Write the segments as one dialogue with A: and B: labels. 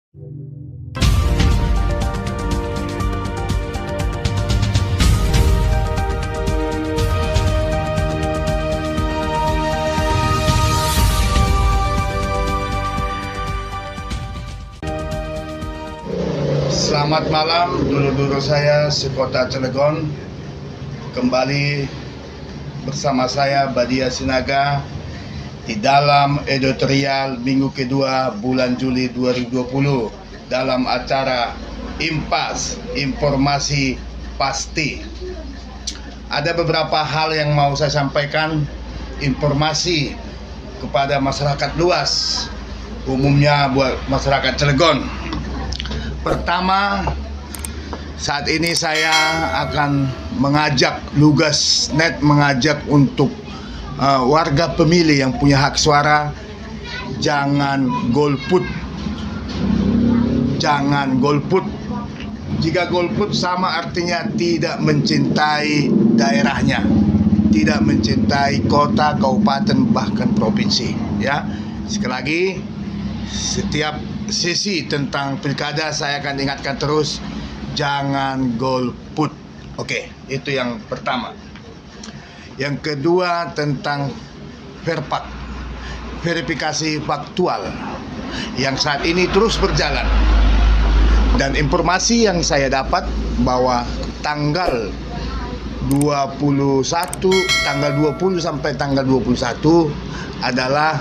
A: Selamat malam dulur-dulur saya sekota Cilegon. Kembali bersama saya Badia Sinaga di dalam editorial minggu kedua bulan Juli 2020 dalam acara Impas, Informasi Pasti. Ada beberapa hal yang mau saya sampaikan, informasi kepada masyarakat luas, umumnya buat masyarakat Cilegon. Pertama, saat ini saya akan mengajak Lugasnet untuk warga pemilih yang punya hak suara, jangan golput. Jangan golput. Jika golput sama artinya tidak mencintai daerahnya, tidak mencintai kota, kabupaten, bahkan provinsi. Ya, sekali lagi, setiap sesi tentang pilkada saya akan ingatkan terus, jangan golput. Oke, itu yang pertama. Yang kedua tentang verpak, verifikasi faktual, yang saat ini terus berjalan. Dan informasi yang saya dapat bahwa tanggal 20 sampai tanggal 21 adalah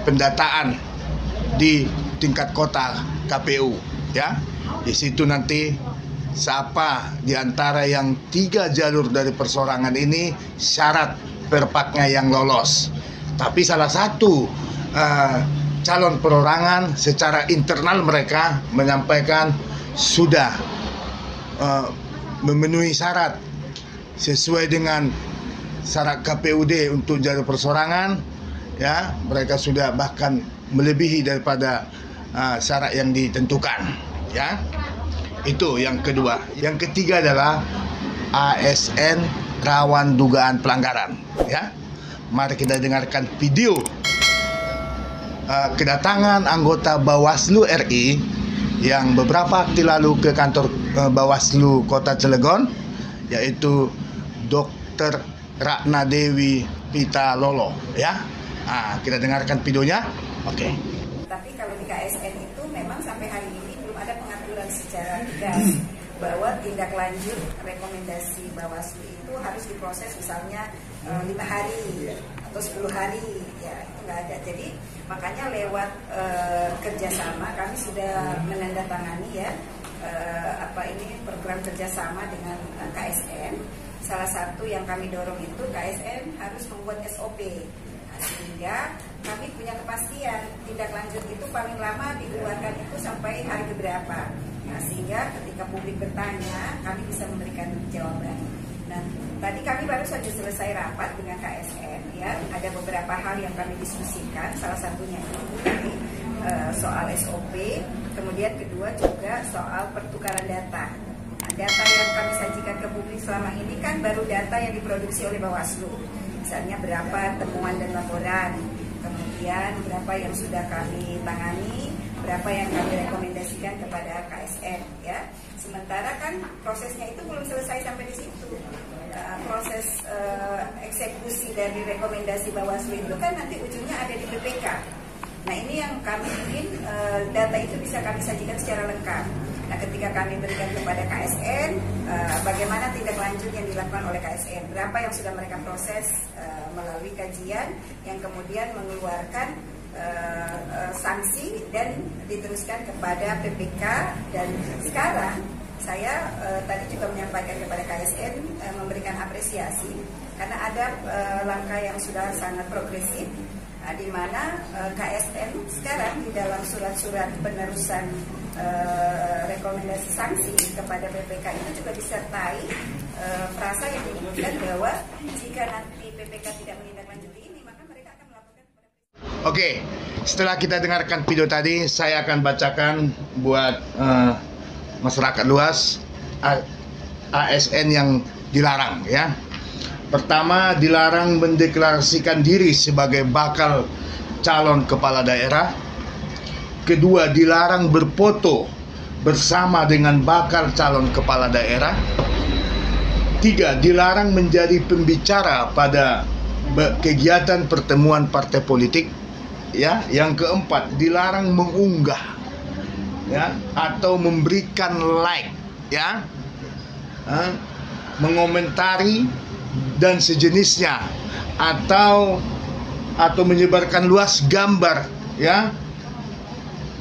A: pendataan di tingkat kota KPU, ya. Di situ nanti siapa di antara yang 3 jalur dari persorangan ini syarat verpaknya yang lolos. Tapi salah satu calon perorangan secara internal mereka menyampaikan sudah memenuhi syarat sesuai dengan syarat KPUD untuk jalur persorangan, ya. Mereka sudah bahkan melebihi daripada syarat yang ditentukan, ya. Itu yang kedua. Yang ketiga adalah ASN rawan dugaan pelanggaran, ya. Mari kita dengarkan video kedatangan anggota Bawaslu RI yang beberapa waktu lalu ke kantor Bawaslu Kota Cilegon, yaitu Dr. Ratna Dewi Pitalolo, ya. Kita dengarkan videonya. Oke.
B: Tapi kalau di KSN itu memang sampai hari ini belum ada pengaturan secara tegas bahwa tindak lanjut rekomendasi Bawaslu itu harus diproses misalnya 5 hari atau 10 hari, ya itu nggak ada. Jadi makanya lewat kerjasama kami sudah menandatangani, ya, program kerjasama dengan KSN. Salah satu yang kami dorong itu KSN harus membuat SOP, sehingga kami punya kepastian tindak lanjut itu paling lama dikeluarkan itu sampai hari keberapa. Nah, sehingga ketika publik bertanya, kami bisa memberikan jawaban. Nah, tadi kami baru saja selesai rapat dengan KSN, ya. Ada beberapa hal yang kami diskusikan, salah satunya itu tadi soal SOP, kemudian kedua juga soal pertukaran data. Nah, data yang kami sajikan ke publik selama ini kan baru data yang diproduksi oleh Bawaslu. Misalnya berapa temuan dan laporan, kemudian berapa yang sudah kami tangani, berapa yang kami rekomendasikan kepada KSN, ya. Sementara kan prosesnya itu belum selesai sampai di situ. Proses eksekusi dari rekomendasi Bawaslu itu kan nanti ujungnya ada di PPK. Nah, ini yang kami ingin data itu bisa kami sajikan secara lengkap. Nah, ketika kami berikan kepada KSN, bagaimana tindak lanjut yang dilakukan oleh KSN, berapa yang sudah mereka proses melalui kajian yang kemudian mengeluarkan sanksi dan diteruskan kepada PPK. Dan sekarang saya tadi juga menyampaikan kepada KSN memberikan apresiasi karena ada langkah yang sudah sangat progresif, di mana KSN sekarang di dalam surat-surat penerusan rekomendasi sanksi kepada PPK itu juga disertai frasa yang menyebutkan bahwa jika nanti PPK tidak menindaklanjuti ini, maka mereka akan melakukan.
A: Oke, setelah kita dengarkan video tadi, saya akan bacakan buat masyarakat luas ASN yang dilarang, ya. Pertama, dilarang mendeklarasikan diri sebagai bakal calon kepala daerah. Kedua, dilarang berfoto bersama dengan bakal calon kepala daerah. 3, dilarang menjadi pembicara pada kegiatan pertemuan partai politik. Ya, yang keempat, dilarang mengunggah ya atau memberikan like ya, mengomentari dan sejenisnya atau menyebarkan luas gambar ya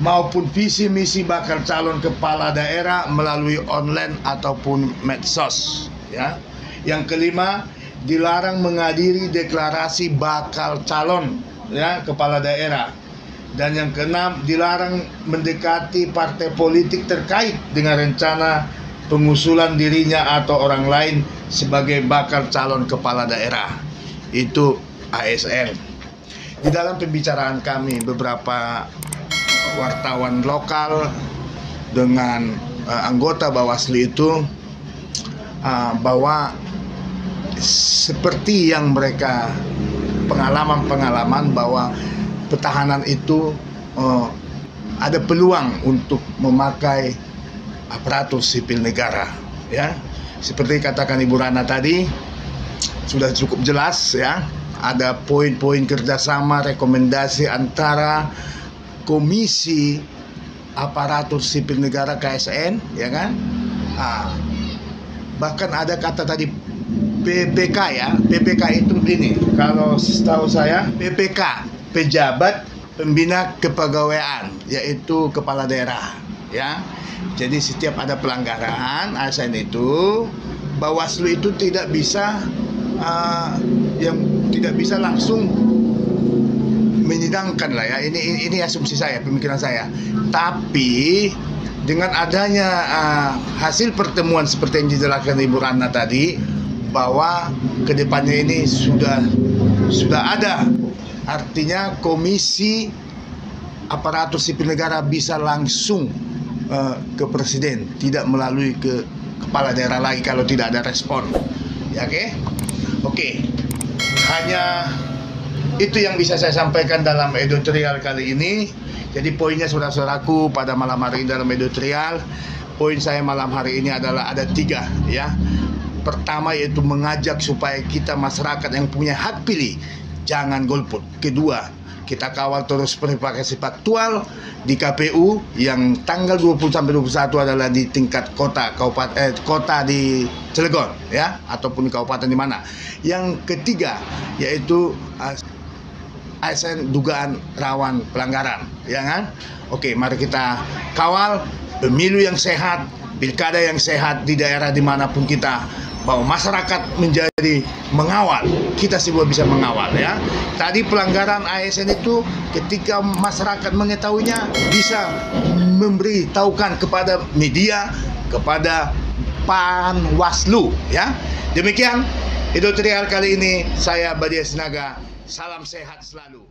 A: maupun visi misi bakal calon kepala daerah melalui online ataupun medsos ya. Yang kelima, dilarang menghadiri deklarasi bakal calon ya kepala daerah. Dan yang keenam, dilarang mendekati partai politik terkait dengan rencana pengusulan dirinya atau orang lain sebagai bakal calon kepala daerah. Itu ASN. Di dalam pembicaraan kami beberapa wartawan lokal dengan anggota Bawaslu itu bahwa seperti yang mereka pengalaman bahwa pertahanan itu ada peluang untuk memakai aparatur sipil negara ya. Seperti katakan Ibu Rana tadi, sudah cukup jelas ya, ada poin-poin kerjasama rekomendasi antara Komisi Aparatur Sipil Negara KSN ya kan. Bahkan ada kata tadi PPK ya. PPK itu ini, kalau setahu saya PPK, pejabat pembina kepegawaian, yaitu kepala daerah ya. Jadi setiap ada pelanggaran ASN itu, Bawaslu itu tidak bisa langsung menyidangkan lah ya. Ini asumsi saya, pemikiran saya. Tapi dengan adanya hasil pertemuan seperti yang dijelaskan Ibu Rana tadi, bahwa kedepannya ini sudah ada, artinya Komisi Aparatur Sipil Negara bisa langsung ke presiden, tidak melalui ke kepala daerah lagi kalau tidak ada respon ya. Oke. Hanya itu yang bisa saya sampaikan dalam editorial kali ini. Jadi poinnya saudara-saudaraku pada malam hari ini dalam editorial, poin saya malam hari ini adalah ada 3 ya. Pertama, yaitu mengajak supaya kita masyarakat yang punya hak pilih jangan golput. Kedua, kita kawal terus verifikasi faktual di KPU yang tanggal 20 sampai 21 adalah di tingkat kota, kabupaten, kota di Cilegon ya, ataupun di kabupaten di mana. Yang ketiga, yaitu ASN dugaan rawan pelanggaran ya kan. Oke, mari kita kawal pemilu yang sehat, pilkada yang sehat di daerah dimanapun kita, bahwa masyarakat menjadi mengawal, kita semua bisa mengawal ya. Tadi pelanggaran ASN itu ketika masyarakat mengetahuinya bisa memberitahukan kepada media, kepada Panwaslu ya. Demikian editorial kali ini, saya Badia Sinaga, salam sehat selalu.